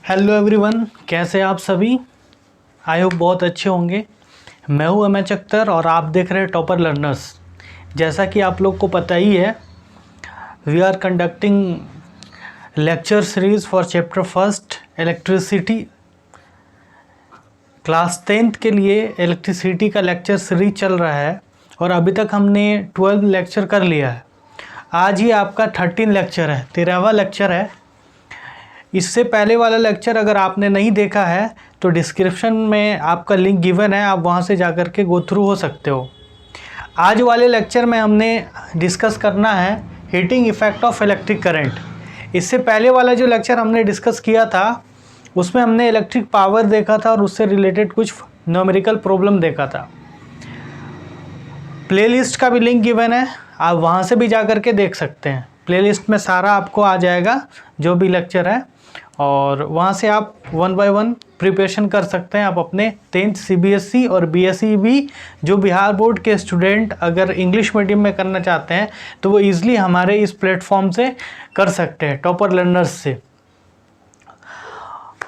Hello everyone, कैसे आप सभी। आई होप बहुत अच्छे होंगे। मैं हूं एमएच अख्तर और आप देख रहे हैं टॉपर लर्नर्स। जैसा कि आप लोग को पता ही है, we are conducting lecture series for chapter first electricity. Class 10th के लिए इलेक्ट्रिसिटी का लेक्चर सीरीज चल रहा है और अभी तक हमने 12 लेक्चर कर लिया है। आज ही आपका 13 लेक्चर है, 13वां लेक्चर है। इससे पहले वाला लेक्चर अगर आपने नहीं देखा है तो डिस्क्रिप्शन में आपका लिंक गिवन है, आप वहां से जाकर के गो थ्रू हो सकते हो। आज वाले लेक्चर में हमने डिस्कस करना है heating effect of electric current. इससे पहले वाला जो लेक्चर हमने डिस्कस किया था उसमें हमने इलेक्ट्रिक पावर देखा था और उससे रिलेटेड कुछ न्यूमेरिकल प्रॉब्लम देखा था। प्लेलिस्ट का भी लिंक गिवन है, आप वहाँ से भी जा कर के देख सकते हैं। प्लेलिस्ट में सारा आपको आ जाएगा जो भी लेक्चर है, और वहाँ से आप 1 बाय 1 प्रिपरेशन कर सकते हैं। आप अपने 10th सीबीएसई और बीएसई भी जो बिहार बोर्ड के स्टूडेंट अगर इंग्लिश मीडियम में करना चाहते हैं तो वो ईज़िली हमारे इस प्लेटफॉर्म से कर सकते हैं, टॉपर लर्नर्स से।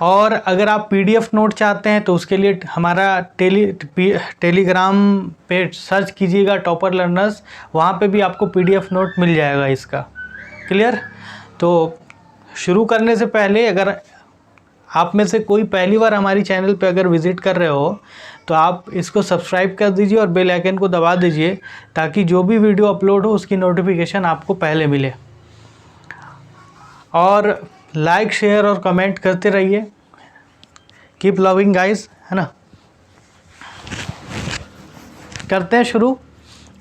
और अगर आप पीडीएफ नोट चाहते हैं तो उसके लिए हमारा टेलीग्राम पे सर्च कीजिएगा टॉपर लर्नर्स, वहाँ पे भी आपको पीडीएफ नोट मिल जाएगा इसका। क्लियर। तो शुरू करने से पहले अगर आप में से कोई पहली बार हमारी चैनल पे अगर विज़िट कर रहे हो तो आप इसको सब्सक्राइब कर दीजिए और बेल आइकन को दबा दीजिए ताकि जो भी वीडियो अपलोड हो उसकी नोटिफिकेशन आपको पहले मिले। और लाइक, शेयर और कमेंट करते रहिए। कीप लविंग गाइस, है ना। करते हैं शुरू।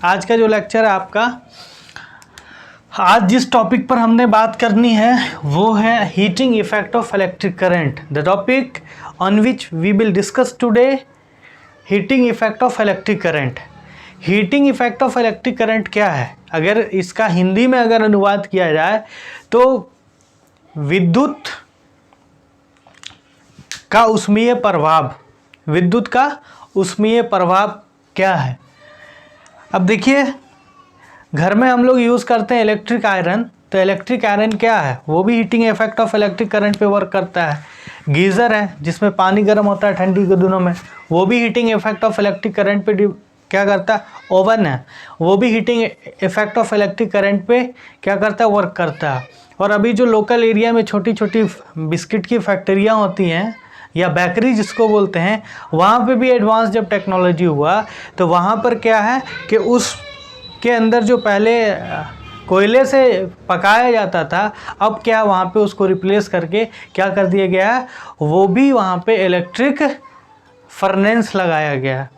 आज का जो लेक्चर है आपका, आज जिस टॉपिक पर हमने बात करनी है वो है heating effect of electric current. The topic on which we will discuss today, heating effect of electric current. Heating effect of electric current क्या है, अगर इसका हिंदी में अगर अनुवाद किया जाए तो विद्युत का उष्मीय प्रभाव। विद्युत का उष्मीय प्रभाव क्या है। अब देखिए, घर में हम लोग यूज़ करते हैं इलेक्ट्रिक आयरन, तो इलेक्ट्रिक आयरन क्या है, वो भी heating effect of electric current पे वर्क करता है। गीज़र है जिसमें पानी गर्म होता है ठंडी के दिनों में, वो भी heating effect of electric current पे क्या करता है। ओवन है, वो भी heating effect of electric current पे क्या करता है, वर्क करता है। और अभी जो लोकल एरिया में छोटी छोटी बिस्किट की फैक्ट्रियाँ होती हैं या बेकरी जिसको बोलते हैं, वहाँ पे भी एडवांस जब टेक्नोलॉजी हुआ तो वहाँ पर क्या है कि उस के अंदर जो पहले कोयले से पकाया जाता था, अब क्या वहाँ पे उसको रिप्लेस करके क्या कर दिया गया है, वो भी वहाँ पे इलेक्ट्रिक फर्नेस लगाया गया है।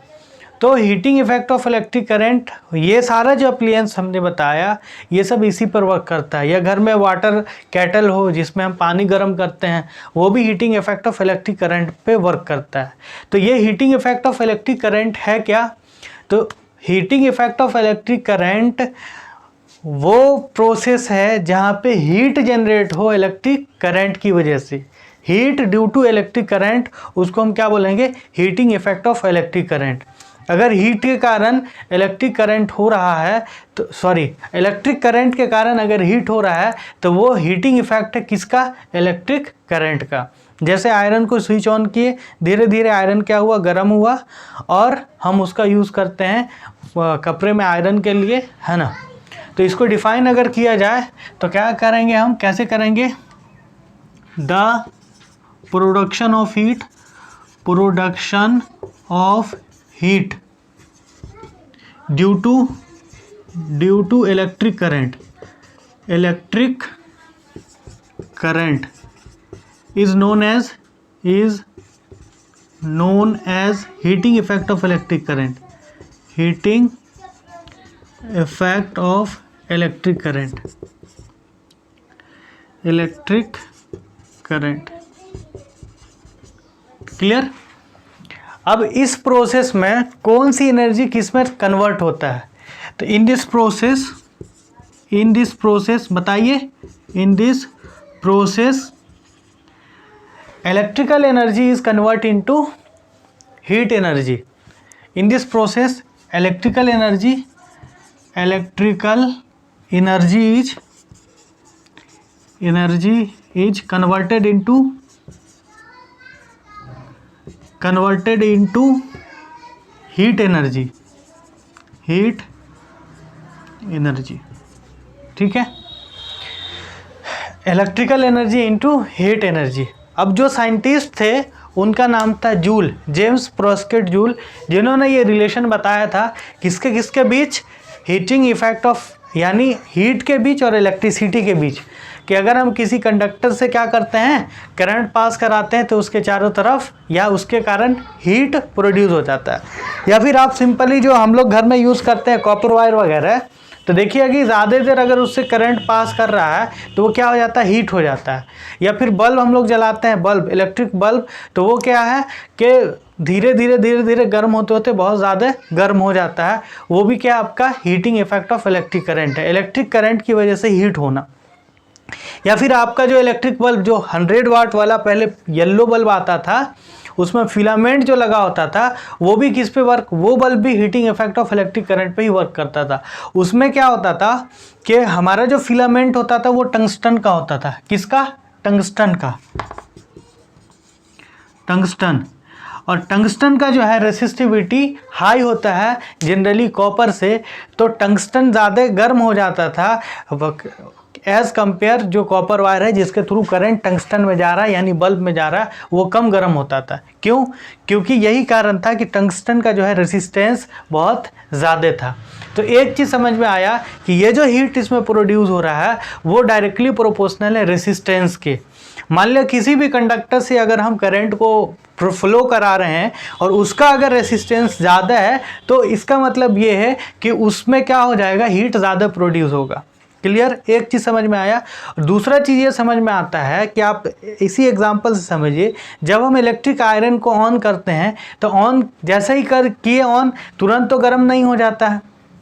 तो heating effect of electric current, ये सारा जो अप्लायंस हमने बताया ये सब इसी पर वर्क करता है। या घर में वाटर केटल हो जिसमें हम पानी गर्म करते हैं, वो भी heating effect of electric current पे वर्क करता है। तो ये heating effect of electric current है क्या, तो heating effect of electric current वो प्रोसेस है जहाँ पे हीट जनरेट हो इलेक्ट्रिक करंट की वजह से। Heat due to electric current, उसको हम क्या बोलेंगे, heating effect of electric current. अगर हीट के कारण इलेक्ट्रिक करंट हो रहा है तो इलेक्ट्रिक करंट के कारण अगर हीट हो रहा है तो वो हीटिंग इफेक्ट है किसका, इलेक्ट्रिक करंट का। जैसे आयरन को स्विच ऑन किए, धीरे धीरे आयरन क्या हुआ, गर्म हुआ और हम उसका यूज़ करते हैं कपड़े में आयरन के लिए, है ना। तो इसको डिफाइन अगर किया जाए तो क्या करेंगे हम, कैसे करेंगे, the production of heat due to electric current is known as heating effect of electric current. Heating effect of electric current. Clear. अब इस प्रोसेस में कौन सी एनर्जी किस में कन्वर्ट होता है, तो इन दिस प्रोसेस बताइए, in this process electrical energy is converted into heat energy. In this process electrical energy is energy is converted into heat energy, ठीक है, electrical energy into heat energy. अब जो scientist थे उनका नाम था joule, James प्रोस्किट joule, जिन्होंने ये रिलेशन बताया था किसके किसके बीच, हीटिंग इफेक्ट ऑफ, यानी हीट के बीच और इलेक्ट्रिसिटी के बीच, कि अगर हम किसी कंडक्टर से क्या करते हैं, करंट पास कराते हैं तो उसके चारों तरफ या उसके कारण हीट प्रोड्यूस हो जाता है। या फिर आप सिंपली जो हम लोग घर में यूज़ करते हैं कॉपर वायर वगैरह, तो देखिए कि ज़्यादा देर अगर उससे करंट पास कर रहा है तो वो क्या हो जाता है, हीट हो जाता है। या फिर बल्ब हम लोग जलाते हैं, बल्ब, इलेक्ट्रिक बल्ब, तो वो क्या है कि धीरे धीरे गर्म होते होते बहुत ज़्यादा गर्म हो जाता है। वो भी क्या आपका heating effect of electric current है, इलेक्ट्रिक करंट की वजह से हीट होना। या फिर आपका जो इलेक्ट्रिक बल्ब जो 100 वाट वाला पहले येलो बल्ब आता था, उसमें फिलामेंट जो लगा होता था, वो भी किस पे वर्क, वो बल्ब भी heating effect of electric current पे ही वर्क करता था। उसमें क्या होता था कि हमारा जो फिलामेंट होता था वो टंगस्टन का होता था। किसका? टंगस्टन का, टंगस्टन। और टंगस्टन का जो है रेसिस्टिविटी हाई होता है जनरली कॉपर से, तो टंगस्टन ज़्यादा गर्म हो जाता था एज़ कंपेयर जो कॉपर वायर है जिसके थ्रू करंट टंगस्टन में जा रहा है, यानी बल्ब में जा रहा है, वो कम गर्म होता था। क्यों? क्योंकि यही कारण था कि टंगस्टन का जो है रेसिस्टेंस बहुत ज़्यादा था। तो एक चीज़ समझ में आया कि ये जो हीट इसमें प्रोड्यूस हो रहा है वो डायरेक्टली प्रोपोर्शनल है रेसिस्टेंस के। मान लिया किसी भी कंडक्टर से अगर हम करंट को फ्लो करा रहे हैं और उसका अगर रेसिस्टेंस ज़्यादा है, तो इसका मतलब ये है कि उसमें क्या हो जाएगा, हीट ज़्यादा प्रोड्यूस होगा। क्लियर? एक चीज़ समझ में आया। दूसरा चीज़ ये समझ में आता है कि आप इसी एग्जांपल से समझिए, जब हम इलेक्ट्रिक आयरन को ऑन करते हैं तो ऑन जैसे ही कर किए ऑन, तुरंत तो गर्म नहीं हो जाता है,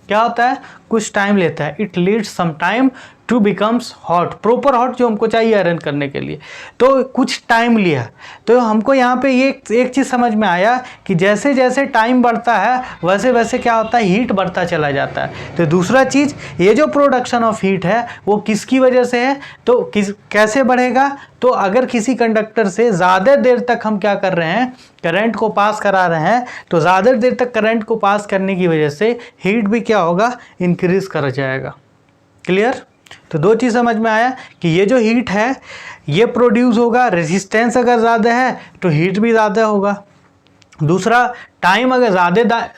क्या होता है, कुछ टाइम लेता है। It leads some time to becomes hot, proper hot जो हमको चाहिए आयरन करने के लिए, तो कुछ टाइम लिया। तो हमको यहाँ पे ये एक चीज़ समझ में आया कि जैसे जैसे टाइम बढ़ता है वैसे वैसे क्या होता है, हीट बढ़ता चला जाता है। तो दूसरा चीज़, ये जो प्रोडक्शन ऑफ हीट है वो किसकी वजह से है, तो कैसे बढ़ेगा, तो अगर किसी कंडक्टर से ज़्यादा देर तक हम क्या कर रहे हैं, करंट को पास करा रहे हैं, तो ज़्यादा देर तक करंट को पास करने की वजह से हीट भी क्या होगा, इंक्रीज कर जाएगा। क्लियर? तो दो चीज़ समझ में आया कि ये जो हीट है ये प्रोड्यूस होगा, रेजिस्टेंस अगर ज़्यादा है तो हीट भी ज़्यादा होगा। दूसरा, टाइम अगर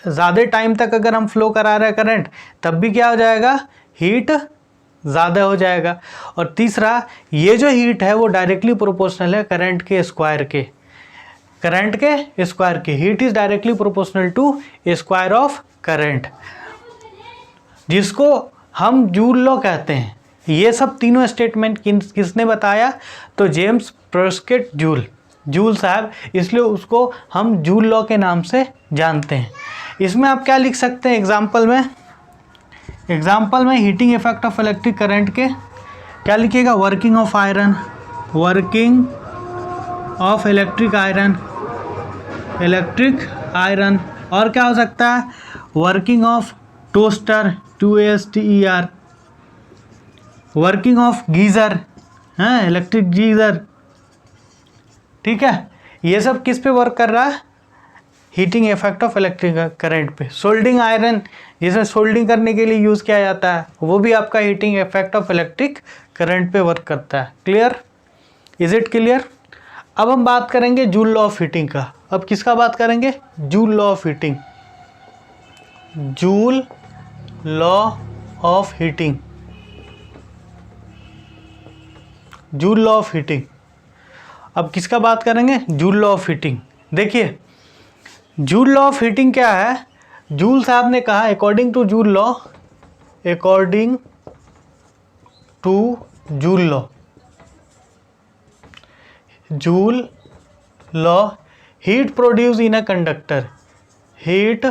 ज़्यादा टाइम तक अगर हम फ्लो करा रहे हैं करंट, तब भी क्या हो जाएगा, हीट ज़्यादा हो जाएगा। और तीसरा, ये जो हीट है वो डायरेक्टली प्रोपोर्शनल है करंट के स्क्वायर के, करंट के स्क्वायर के। Heat is directly proportional to square of current, जिसको हम जूल लॉ कहते हैं। ये सब तीनों स्टेटमेंट किसने बताया, तो जेम्स प्रोस्किट जूल साहब, इसलिए उसको हम जूल लॉ के नाम से जानते हैं। इसमें आप क्या लिख सकते हैं एग्जाम्पल में heating effect of electric current के क्या लिखिएगा, working of iron, working of electric iron, और क्या हो सकता है, working of toaster, TOSTER, working of geyser, हैं, इलेक्ट्रिक गीज़र, ठीक है। ये सब किस पे वर्क कर रहा है, heating effect of electric current पे। सोल्डिंग आयरन, जिसे सोल्डिंग करने के लिए यूज़ किया जाता है, वो भी आपका heating effect of electric current पे वर्क करता है। क्लियर? Is it clear? अब हम बात करेंगे जूल लॉ ऑफ हीटिंग का। अब किसका बात करेंगे, Joule law of heating, Joule law of heating, Joule law of heating. अब किसका बात करेंगे, जूल लॉ ऑफ हीटिंग। देखिए जूल लॉ ऑफ हीटिंग क्या है, जूल साहब ने कहा according to Joule law, according to Joule law, Joule law, heat produce in a conductor, heat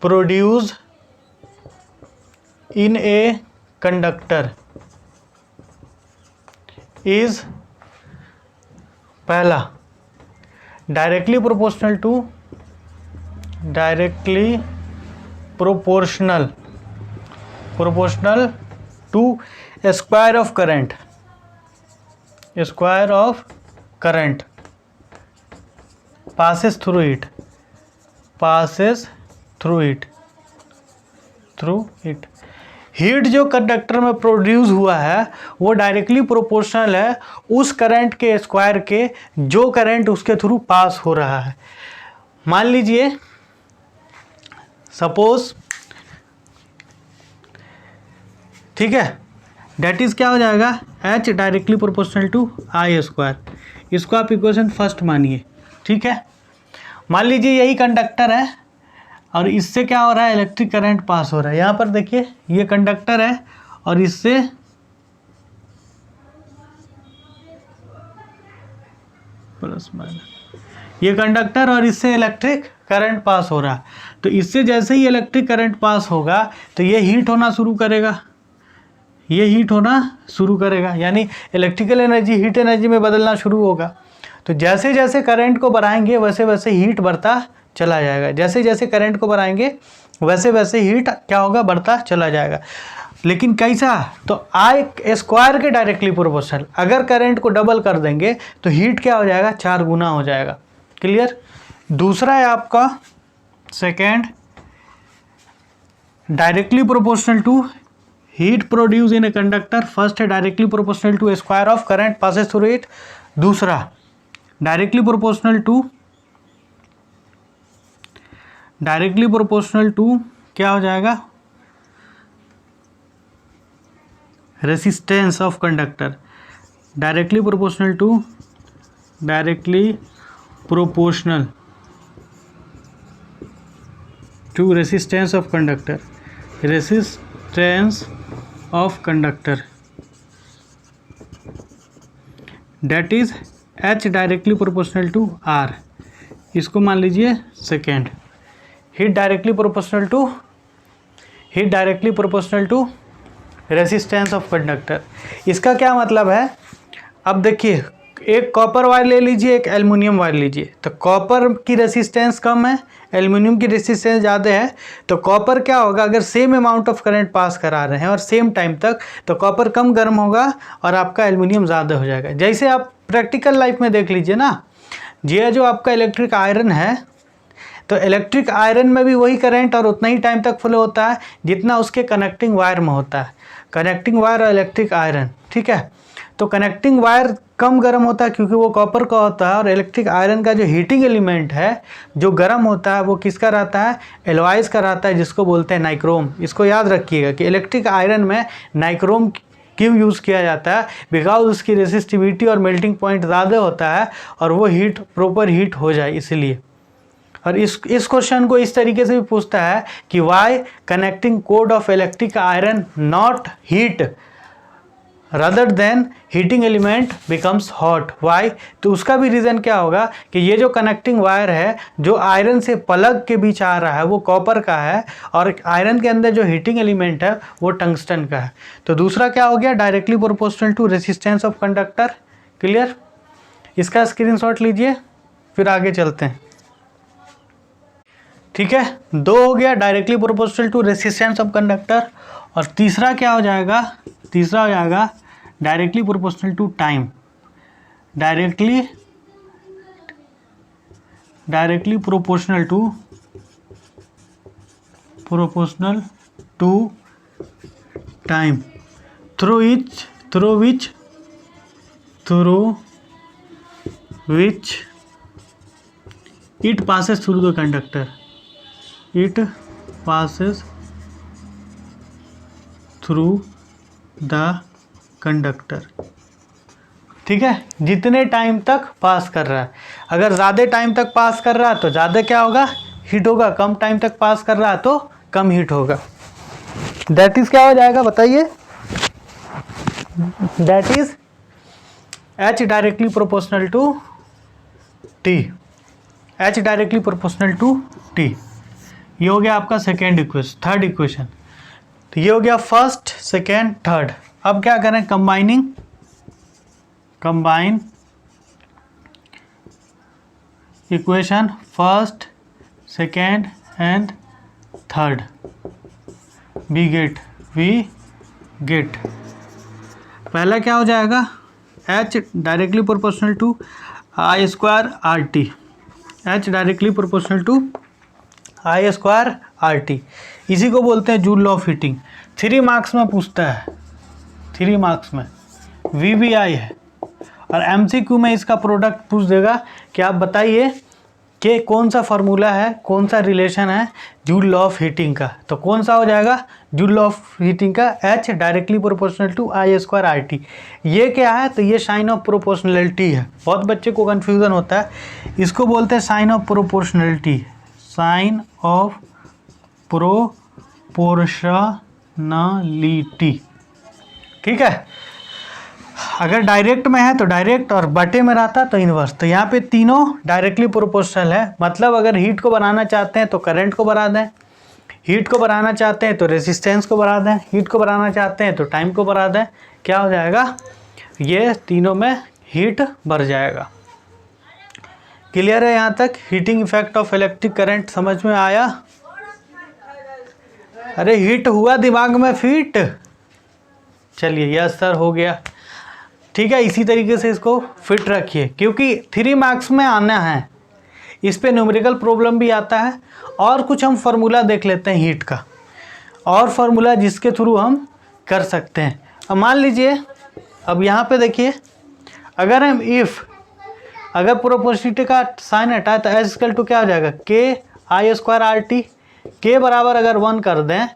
produce in a conductor is, पहला, directly proportional to square of current, square of current passes through it, passes through it, through it। Heat जो conductor में produce हुआ है वो directly proportional है उस current के square के जो करंट उसके थ्रू पास हो रहा है। मान लीजिए सपोज, ठीक है, डेट इज क्या हो जाएगा, H directly proportional to I square. इसको आप इक्वेशन फर्स्ट मानिए, ठीक है। मान लीजिए यही कंडक्टर है और इससे क्या हो रहा है, इलेक्ट्रिक करंट पास हो रहा है। यहाँ पर देखिए ये कंडक्टर है और इससे प्लस माइनस, ये कंडक्टर और इससे इलेक्ट्रिक करंट पास हो रहा है। तो इससे जैसे ही इलेक्ट्रिक करंट पास होगा तो ये हीट होना शुरू करेगा, ये हीट होना शुरू करेगा, यानी इलेक्ट्रिकल एनर्जी हीट एनर्जी में बदलना शुरू होगा। तो जैसे जैसे करंट को बढ़ाएंगे वैसे वैसे हीट बढ़ता चला जाएगा, जैसे जैसे करंट को बढ़ाएंगे वैसे वैसे हीट क्या होगा, बढ़ता चला जाएगा। लेकिन कैसा, तो आई स्क्वायर के डायरेक्टली प्रोपोर्शनल। अगर करंट को डबल कर देंगे तो हीट क्या हो जाएगा, 4 गुना हो जाएगा। क्लियर। दूसरा है आपका second, directly proportional to heat produce in a conductor. First है directly proportional to square of current passes through it. दूसरा डायरेक्टली प्रोपोर्शनल टू क्या हो जाएगा, resistance of conductor. Directly proportional to resistance of conductor, resistance of conductor that is H directly proportional to R। इसको मान लीजिए second. Heat directly proportional to resistance of conductor. इसका क्या मतलब है, अब देखिए एक कॉपर वायर ले लीजिए, एक एल्युमिनियम वायर लीजिए। तो कॉपर की रेसिस्टेंस कम है, एल्युमिनियम की रेसिस्टेंस ज़्यादा है। तो कॉपर क्या होगा, अगर same amount of current pass करा रहे हैं और सेम टाइम तक, तो कॉपर कम गर्म होगा और आपका एल्युमिनियम ज़्यादा हो जाएगा। जैसे आप प्रैक्टिकल लाइफ में देख लीजिए ना, ये जो आपका इलेक्ट्रिक आयरन है, तो इलेक्ट्रिक आयरन में भी वही करंट और उतना ही टाइम तक फ्लो होता है जितना उसके कनेक्टिंग वायर में होता है। कनेक्टिंग वायर और इलेक्ट्रिक आयरन, ठीक है। तो कनेक्टिंग वायर कम गर्म होता है क्योंकि वो कॉपर का होता है, और इलेक्ट्रिक आयरन का जो हीटिंग एलिमेंट है जो गर्म होता है वो किसका रहता है, एलॉयज का रहता है, जिसको बोलते हैं नाइक्रोम। इसको याद रखिएगा कि इलेक्ट्रिक आयरन में नाइक्रोम क्यों यूज़ किया जाता है, बिकॉज उसकी रेसिस्टिविटी और मेल्टिंग पॉइंट ज़्यादा होता है और वो हीट प्रॉपर हीट हो जाए इसलिए। और इस क्वेश्चन को इस तरीके से भी पूछता है कि why connecting cord of electric iron not heat rather than heating element becomes hot, why. तो उसका भी रीज़न क्या होगा कि ये जो कनेक्टिंग वायर है जो आयरन से प्लग के बीच आ रहा है वो कॉपर का है, और आयरन के अंदर जो हीटिंग एलिमेंट है वो टंगस्टन का है। तो दूसरा क्या हो गया, directly proportional to resistance of conductor. Clear. इसका स्क्रीनशॉट लीजिए, फिर आगे चलते हैं। ठीक है, 2 हो गया directly proportional to resistance of conductor. और तीसरा क्या हो जाएगा, तीसरा हो जाएगा directly proportional to time. Directly proportional to time through which it passes through the conductor, it passes through the conductor। ठीक है, जितने टाइम तक पास कर रहा है। अगर ज़्यादा टाइम तक पास कर रहा है तो ज़्यादा क्या होगा, हीट होगा। कम टाइम तक पास कर रहा है तो कम हीट होगा। दैट इज क्या हो जाएगा बताइए, that is H directly proportional to T। H directly proportional to T। ये हो गया आपका सेकेंड इक्वेशन, थर्ड इक्वेशन। तो ये हो गया फर्स्ट, सेकेंड, थर्ड। अब क्या करें, combine equation first, second and third. We get पहला क्या हो जाएगा, H directly proportional to I square R T, H directly proportional to I square R T, इसी को बोलते हैं Joule law of heating. 3 marks में पूछता है, 3 मार्क्स में VBI है, और MCQ में इसका प्रोडक्ट पूछ देगा कि आप बताइए कि कौन सा फार्मूला है, कौन सा रिलेशन है जूल लॉ ऑफ हीटिंग का। तो कौन सा हो जाएगा जूल लॉ ऑफ हीटिंग का, H directly proportional to I square R T. ये क्या है, तो ये साइन ऑफ प्रोपोर्शनलिटी है। बहुत बच्चे को कन्फ्यूज़न होता है, इसको बोलते हैं sign of proportionality, sign of proportionality. ठीक है, अगर डायरेक्ट में है तो डायरेक्ट, और बटे में रहता तो इन्वर्स। तो यहाँ पे तीनों डायरेक्टली प्रोपोर्शनल है, मतलब अगर हीट को बनाना चाहते हैं तो करंट को बढ़ा दें, हीट को बढ़ाना चाहते हैं तो रेजिस्टेंस को बढ़ा दें, हीट को बढ़ाना चाहते हैं तो टाइम को बढ़ा दें। क्या हो जाएगा, ये तीनों में हीट बढ़ जाएगा। क्लियर है यहाँ तक? Heating effect of electric current समझ में आया? अरे हीट हुआ दिमाग में फिट? चलिए यस सर हो गया। ठीक है, इसी तरीके से इसको फिट रखिए, क्योंकि 3 मार्क्स में आना है। इस पे न्यूमेरिकल प्रॉब्लम भी आता है, और कुछ हम फार्मूला देख लेते हैं हीट का, और फार्मूला जिसके थ्रू हम कर सकते हैं। अब मान लीजिए, अब यहाँ पे देखिए, अगर हम अगर प्रोपोर्शनलिटी का साइन हटाए तो एच इक्वल टू क्या हो जाएगा, के आई स्क्वायर आर टी। के बराबर अगर 1 कर दें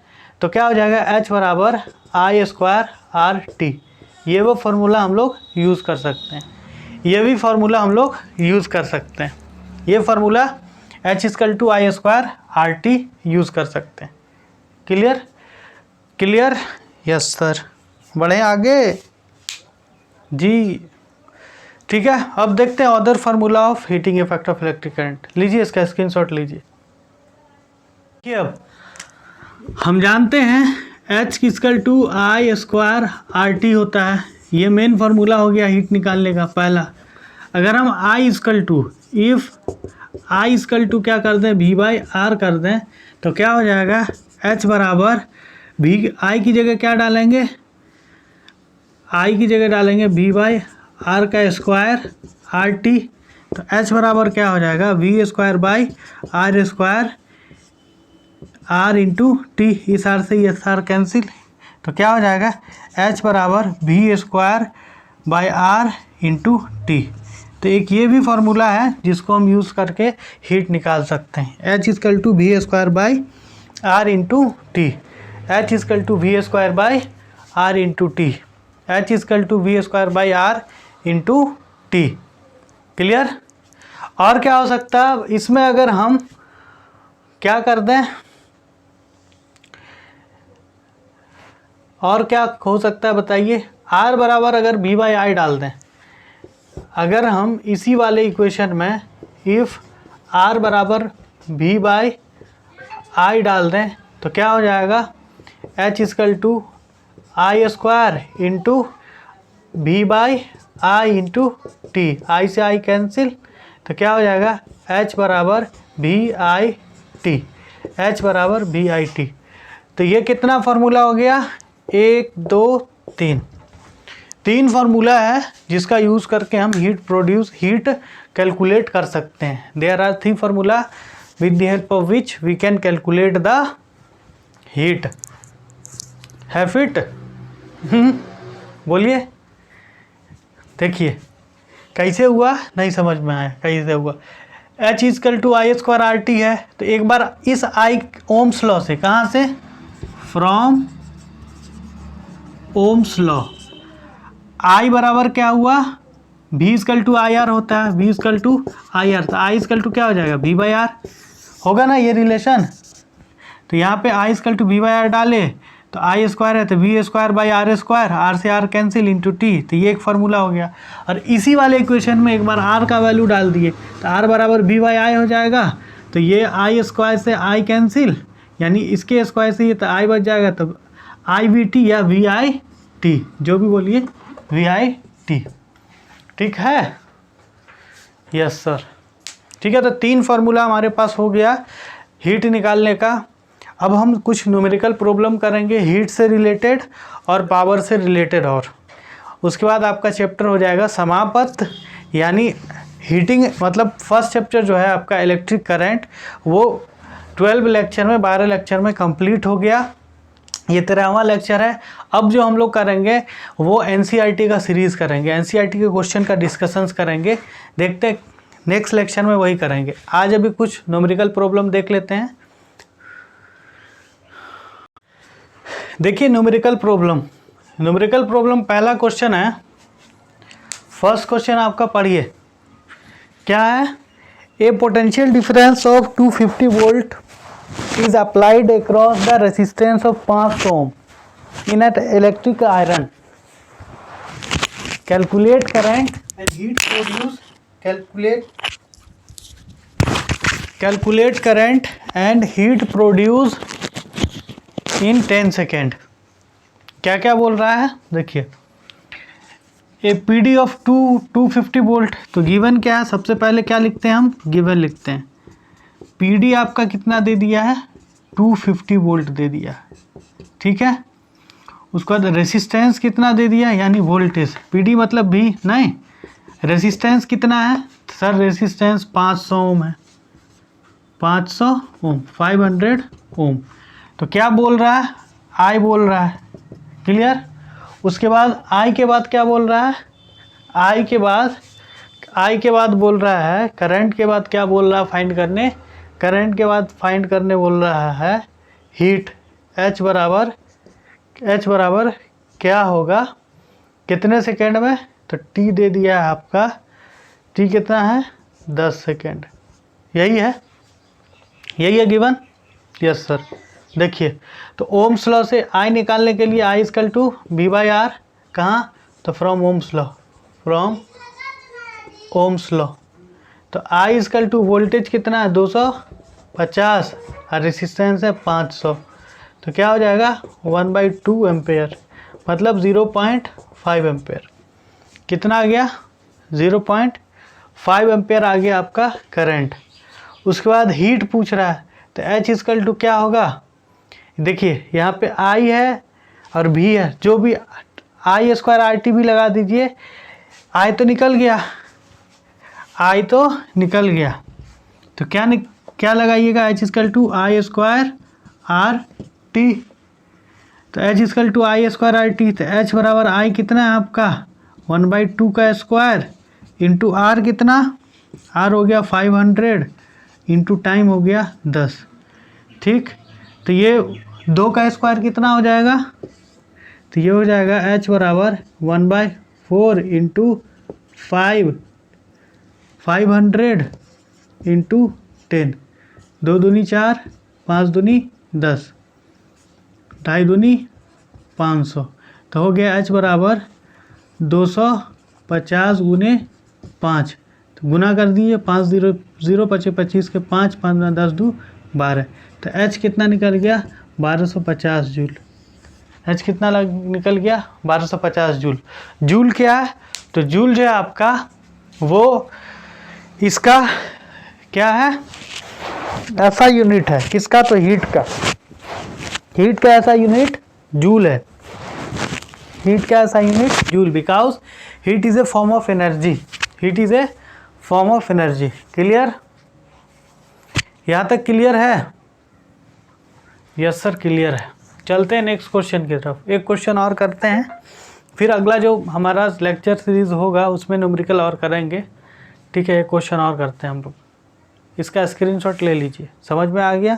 तो क्या हो जाएगा, एच बराबर आई स्क्वायर आर टी। ये वो फार्मूला हम लोग यूज़ कर सकते हैं, ये भी फार्मूला हम लोग यूज़ कर सकते हैं। ये formula H equal to I square R T use कर सकते हैं। क्लियर? क्लियर? Yes sir. बढ़े आगे जी। ठीक है, अब देखते हैं other formula of heating effect of electric current. लीजिए इसका स्क्रीनशॉट लीजिए। अब हम जानते हैं H equal to I square R T होता है, ये मेन फार्मूला हो गया हीट निकालने का पहला। अगर हम I equal to, if I equal to क्या कर दें, V बाई आर कर दें, तो क्या हो जाएगा, H बराबर V, I की जगह क्या डालेंगे, I की जगह डालेंगे V बाई आर का स्क्वायर आर टी। तो H बराबर क्या हो जाएगा, V square by R square R into T. इस आर से ये आर कैंसिल, तो क्या हो जाएगा, H बराबर V square by R into T. तो एक ये भी फार्मूला है जिसको हम यूज़ करके हीट निकाल सकते हैं। H equal to V square by R into T, H equal to V square by R into T, H equal to V square by R into T. Clear? और क्या हो सकता है इसमें, अगर हम क्या कर दें, और क्या हो सकता है बताइए, R बराबर अगर V बाई आई डाल दें, अगर हम इसी वाले इक्वेशन में इफ़ R बराबर V बाई आई डाल दें तो क्या हो जाएगा, H equal to I square into V by I into T. I से आई कैंसिल, तो क्या हो जाएगा, H बराबर V आई टी, H बराबर V आई टी। तो ये कितना फार्मूला हो गया, 1 2 3 फार्मूला है जिसका यूज़ करके हम हीट कैलकुलेट कर सकते हैं। There are 3 formula with the help of which we can calculate the heat. है फिट? बोलिए। देखिए कैसे हुआ, नहीं समझ में आया कैसे हुआ। H equal to I square R T है, तो एक बार इस आई ओम्स लॉ से, कहाँ से, फ्रॉम ओम्स लॉ, I बराबर क्या हुआ, V equal to I R होता है, V equal to I R, तो I इक्वल टू क्या हो जाएगा, V बाई आर होगा ना ये रिलेशन। तो यहाँ पे I equal to V by R डाले तो आई स्क्वायर है तो V square by R square, R से आर कैंसिल इंटू टी। तो ये एक फार्मूला हो गया। और इसी वाले इक्वेशन में एक बार R का वैल्यू डाल दिए तो R बराबर V बाई आई हो जाएगा। तो ये आई स्क्वायर से आई कैंसिल, यानी इसके स्क्वायर से ये तो आई बच जाएगा, तब आई वी टी या वी आई टी, जो भी बोलिए, वी आई टी। ठीक है? Yes sir. ठीक है, तो 3 फार्मूला हमारे पास हो गया हीट निकालने का। अब हम कुछ न्यूमेरिकल प्रॉब्लम करेंगे हीट से रिलेटेड और पावर से रिलेटेड, और उसके बाद आपका चैप्टर हो जाएगा समापत, यानी हीटिंग, मतलब फर्स्ट चैप्टर जो है आपका इलेक्ट्रिक करंट वो 12 लेक्चर में 12 लेक्चर में कंप्लीट हो गया। ये 13वां लेक्चर है। अब जो हम लोग करेंगे वो एनसीईआरटी का सीरीज़ करेंगे, एनसीईआरटी के क्वेश्चन का डिस्कशंस करेंगे। देखते हैं नेक्स्ट लेक्चर में वही करेंगे। आज अभी कुछ न्यूमेरिकल प्रॉब्लम देख लेते हैं। देखिए न्यूमेरिकल प्रॉब्लम पहला क्वेश्चन है। फर्स्ट क्वेश्चन आपका पढ़िए, क्या है? A potential difference of 250 volt is applied across the resistance of 5 ohm in an electric iron. Calculate current and heat produced. Calculate current and heat produced in 10 second. क्या क्या बोल रहा है देखिए। A P D of 250 volt, तो given क्या है? सबसे पहले क्या लिखते हैं हम? गिवन लिखते हैं। पी डी आपका कितना दे दिया है? 250 वोल्ट दे दिया है, ठीक है। उसके बाद रेसिस्टेंस कितना दे दिया, यानी वोल्टेज। पी डी मतलब भी नहीं, रेसिस्टेंस कितना है सर? रेसिस्टेंस 500 ओम है, 500 ओम, 500 ओम। तो क्या बोल रहा है? आई बोल रहा है, क्लियर। उसके बाद आई के बाद क्या बोल रहा है? आई के बाद बोल रहा है करंट के बाद क्या बोल रहा है? फाइंड करने। करंट के बाद फाइंड करने बोल रहा है हीट। H बराबर क्या होगा कितने सेकेंड में? तो T दे दिया है आपका। T कितना है? 10 सेकेंड। यही है गिवन। Yes sir. देखिए तो ओम्स लॉ से I निकालने के लिए I इक्वल टू V/R, कहाँ? तो फ्रॉम ओम्स लॉ। तो I इक्वल टू वोल्टेज कितना है? 250 और रेसिस्टेंस है 500। तो क्या हो जाएगा? 1/2 एम्पेयर, मतलब 0.5 एम्पेयर। कितना आ गया? 0.5 एम्पेयर आ गया आपका करंट। उसके बाद हीट पूछ रहा है, तो H इक्वल टू क्या होगा? देखिए यहाँ पे I है और V है, जो भी I स्क्वायर RT भी लगा दीजिए। I तो निकल गया, तो क्या लगाइएगा? H equal to I square RT। तो H equal to I square RT, तो H बराबर I कितना है आपका? 1/2 का स्क्वायर इंटू R कितना? R हो गया 500 इंटू टाइम हो गया 10, ठीक। तो ये 2 का स्क्वायर कितना हो जाएगा? तो ये हो जाएगा H बराबर 1/4 इंटू 500 इंटू 10। 2 दूनी 4, 5 दूनी 10, 2.5 दूनी 500। तो हो गया H बराबर 250 गुने 5। तो गुना कर दीजिए, 5 0 पचे 25 के 5, 5 10 2 12। तो H कितना निकल गया? 1250 जूल। H कितना निकल गया? 1250 जूल। जूल क्या है? तो जूल जो है आपका वो इसका क्या है? ऐसा यूनिट है किसका? तो हीट का ऐसा यूनिट जूल है। हीट का ऐसा unit joule, because heat is a form of energy. Clear? यहाँ तक क्लियर है? यस सर क्लियर है। चलते हैं नेक्स्ट क्वेश्चन की तरफ। एक क्वेश्चन और करते हैं, फिर अगला जो हमारा लेक्चर सीरीज होगा उसमें न्यूमेरिकल और करेंगे, ठीक है। एक क्वेश्चन और करते हैं हम लोग, इसका स्क्रीनशॉट ले लीजिए। समझ में आ गया?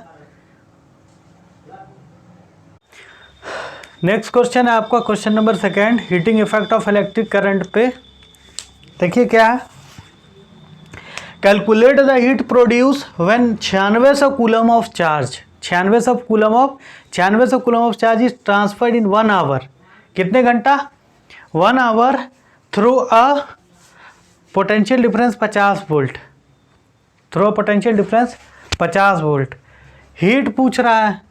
नेक्स्ट क्वेश्चन है आपका question number 2, heating effect of electric current पे। देखिए क्या है, calculate the heat produce when 9600 coulomb of charge 9600 coulomb of charge is transferred in 1 hour. कितने घंटा? 1 hour through a potential difference 50 volt. Heat पूछ रहा है,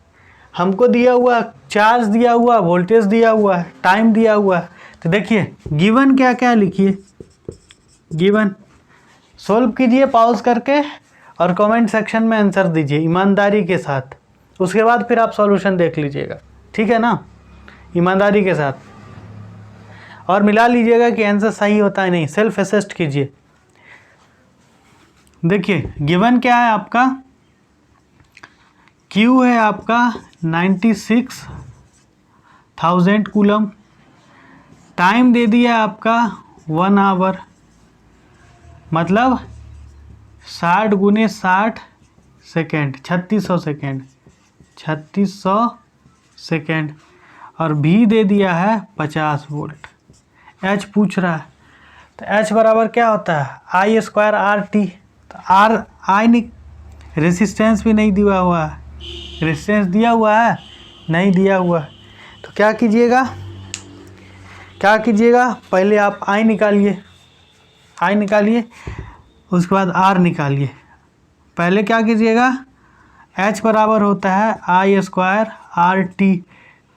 हमको दिया हुआ चार्ज दिया हुआ, वोल्टेज दिया हुआ है, टाइम दिया हुआ है। तो देखिए गिवन क्या क्या लिखिए, गिवन सोल्व कीजिए पॉज करके और कमेंट सेक्शन में आंसर दीजिए ईमानदारी के साथ। उसके बाद फिर आप सॉल्यूशन देख लीजिएगा, ठीक है ना, ईमानदारी के साथ। और मिला लीजिएगा कि आंसर सही होता है नहीं, सेल्फ असेस्ट कीजिए। देखिए गिवन क्या है आपका, Q है आपका 96,000 कूलम, टाइम दे दिया आपका 1 आवर, मतलब 60 गुने 60 सेकेंड, 3600 सेकेंड, 3600 सेकेंड, और भी दे दिया है 50 वोल्ट। H पूछ रहा है, तो H बराबर क्या होता है I स्क्वायर RT। तो I रेसिस्टेंस भी नहीं दिया हुआ है, रेसिस्टेंस दिया हुआ है नहीं दिया हुआ है। तो क्या कीजिएगा, पहले आप I निकालिए, उसके बाद R निकालिए। पहले क्या कीजिएगा, H बराबर होता है I स्क्वायर RT।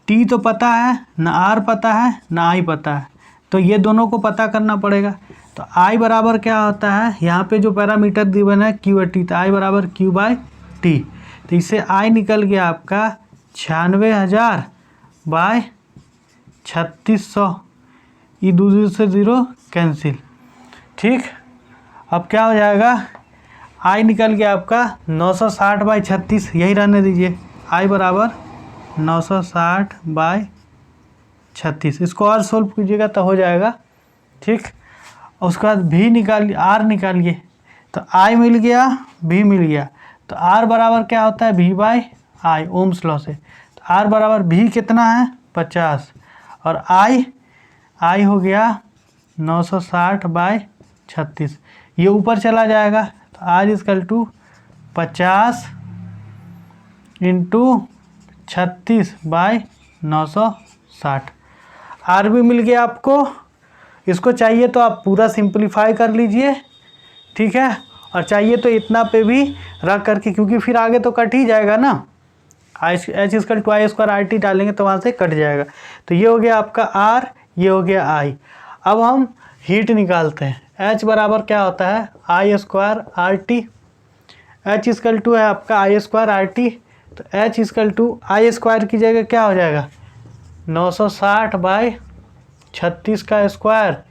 T तो पता है ना, R पता है ना I पता है, तो ये दोनों को पता करना पड़ेगा। तो I बराबर क्या होता है, यहाँ पे जो पैरामीटर दिया है Q और T, तो I बराबर Q बाई T। तो इससे I निकल गया आपका 96,000 बाय 3600, ये दूसरे से 0 कैंसिल। ठीक, अब क्या हो जाएगा, I निकल गया आपका 960 बाई 36, यही रहने दीजिए। I बराबर 960 बाई 36, इसको और सोल्व कीजिएगा तो हो जाएगा। ठीक, और उसके बाद भी निकालिए, R निकालिए, तो I मिल गया, भी मिल गया। तो R बराबर क्या होता है, V by I, Ohm's law से। तो R बराबर V कितना है 50, और I हो गया 960 बाई 36, ये ऊपर चला जाएगा। तो R equal to 50 into 36 by 960। R भी मिल गया आपको। इसको चाहिए तो आप पूरा सिंपलीफाई कर लीजिए, ठीक है, और चाहिए तो इतना पे भी रख करके, क्योंकि फिर आगे तो कट ही जाएगा ना, H equal to I square RT डालेंगे तो वहाँ से कट जाएगा। तो ये हो गया आपका R, ये हो गया I। अब हम हीट निकालते हैं। H बराबर क्या होता है I square RT, H equal to है आपका I स्क्वायर RT। तो H equal to I square की जगह क्या हो जाएगा 960 बाई 36 का स्क्वायर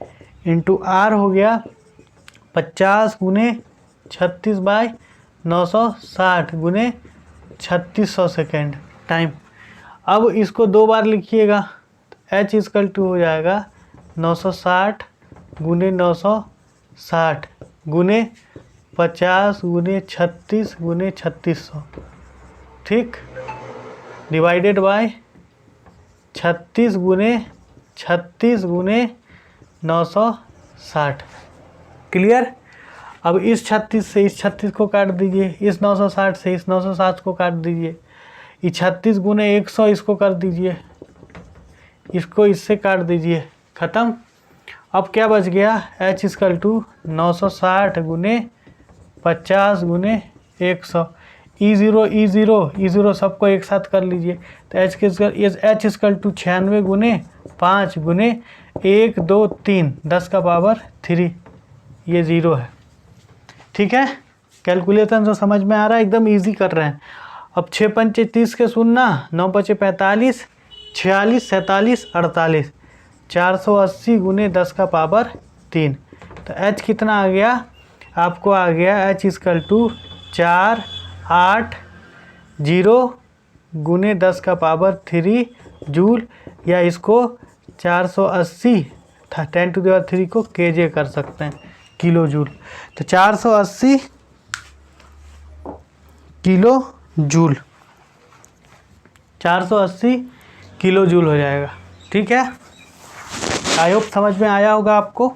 इंटू R हो गया 50 गुने 36 बाई 960 गुने 3600 सेकेंड टाइम। अब इसको 2 बार लिखिएगा, तो H इक्वल टू हो जाएगा 960 गुने 960 गुने 50 गुने 36 गुने 3600, ठीक, डिवाइडेड बाय 36 गुने 960। क्लियर। अब इस 36 से इस 36 को काट दीजिए, इस 960 से इस 960 को काट दीजिए, ये 36 गुने 100 इसको कर दीजिए, इसको इससे काट दीजिए, ख़त्म। अब क्या बच गया H इक्वल टू 960 गुने 50 गुने 100, E0 सबको एक साथ कर लीजिए। तो H इक्वल टू 96 गुने 5 गुने 1 2 3 10 का पावर 3, ये 0 है। ठीक है, कैलकुलेशन जो समझ में आ रहा है, एकदम इजी कर रहे हैं। अब 6 पंचे 30 के सुनना, 9 पंचे 45, 46 47 48, 480 गुने 10 का पावर 3। तो H कितना आ गया आपको, आ गया H इक्वल टू 480 गुने 10 का पावर 3 जूल, या इसको 480 10 टू द पावर 3 को केजे कर सकते हैं, किलो जूल। तो 480 किलो जूल, 480 किलो जूल हो जाएगा। ठीक है, आई होप समझ में आया होगा आपको।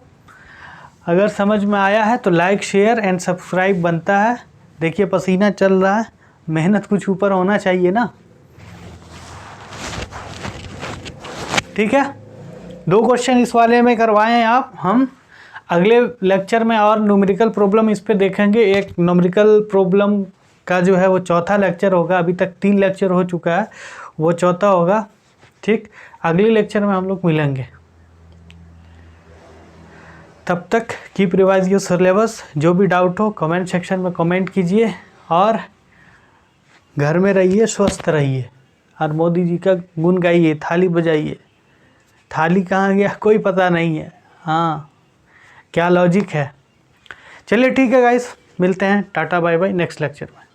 अगर समझ में आया है तो लाइक शेयर एंड सब्सक्राइब बनता है। देखिए पसीना चल रहा है, मेहनत कुछ ऊपर होना चाहिए ना। ठीक है, 2 क्वेश्चन इस वाले में करवाए हैं आप। हम अगले लेक्चर में और न्यूमेरिकल प्रॉब्लम इस पे देखेंगे। एक न्यूमेरिकल प्रॉब्लम का जो है वो चौथा लेक्चर होगा। अभी तक 3 लेक्चर हो चुका है, वो चौथा होगा। ठीक, अगले लेक्चर में हम लोग मिलेंगे। तब तक कीप रिवाइज योर सिलेबस। जो भी डाउट हो कमेंट सेक्शन में कमेंट कीजिए, और घर में रहिए, स्वस्थ रहिए, और मोदी जी का गुण गाइए, थाली बजाइए। थाली कहाँ गया कोई पता नहीं है। हाँ, क्या लॉजिक है। चलिए ठीक है गाइस, मिलते हैं, tata bye bye next lecture में।